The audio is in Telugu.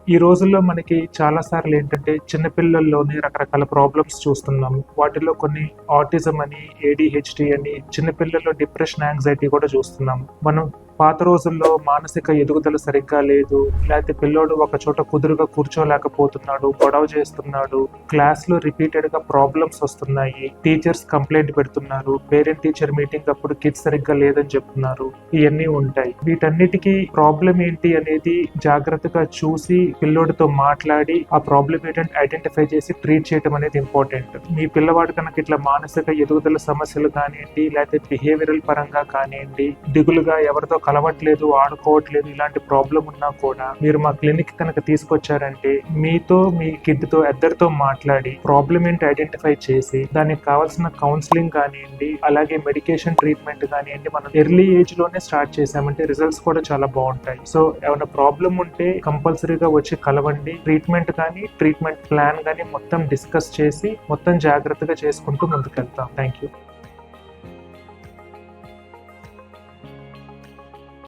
ఈ రోజుల్లో మనకి చాలా సార్లు ఏంటంటే చిన్నపిల్లల్లోనే రకరకాల ప్రాబ్లమ్స్ చూస్తున్నాం. వాటిలో కొన్ని ఆటిజం అని, ఏడీహెచ్‌డి అని, చిన్నపిల్లల్లో డిప్రెషన్, యాంగ్జైటీ కూడా చూస్తున్నాం. మనం పాత రోజుల్లో మానసిక ఎదుగుదల సరిగ్గా లేదు, లేకపోతే పిల్లోడు ఒక చోట కుదురుగా కూర్చోలేకపోతున్నాడు, గొడవ చేస్తున్నాడు, క్లాస్‌లో రిపీటెడ్‌గా ప్రాబ్లమ్స్ వస్తున్నాయి, టీచర్స్ కంప్లెయింట్ పెడుతున్నారు, పేరెంట్ టీచర్ మీటింగ్ అప్పుడు కిడ్స్ సరిగ్గా లేదని చెప్తున్నారు. ఇయన్నీ ఉంటాయి. వీటన్నిటికీ ప్రాబ్లం ఏంటి అనేది జాగ్రత్తగా చూసి పిల్లోడితో మాట్లాడి ఆ ప్రాబ్లం ఏంటంటే ఐడెంటిఫై చేసి ట్రీట్ చేయడం అనేది ఇంపార్టెంట్. మీ పిల్లవాడు కనుక ఇట్లా మానసిక ఎదుగుదల సమస్యలు కానివ్వండి, లేకపోతే బిహేవియరల్ పరంగా కానివ్వండి, దిగులుగా ఎవరితో కలవట్లేదు, ఆడుకోవట్లేదు, ఇలాంటి ప్రాబ్లం ఉన్నా కూడా మీరు మా క్లినిక్ కనుక తీసుకొచ్చారంటే మీతో మీ కిడ్ తో ఇద్దరితో మాట్లాడి ప్రాబ్లం ఏంటి ఐడెంటిఫై చేసి దానికి కావాల్సిన కౌన్సిలింగ్ కానివ్వండి, అలాగే మెడికేషన్ ట్రీట్మెంట్ కానివ్వండి మనం ఎర్లీ ఏజ్ లోనే స్టార్ట్ చేసామంటే రిజల్ట్స్ కూడా చాలా బాగుంటాయి. సో ఏమైనా ప్రాబ్లం ఉంటే కంపల్సరీగా వచ్చి కలవండి. ట్రీట్మెంట్ కానీ ట్రీట్మెంట్ ప్లాన్ కానీ మొత్తం డిస్కస్ చేసి మొత్తం జాగ్రత్తగా చేసుకుంటూ ముందుకెళ్తాం. Thank you.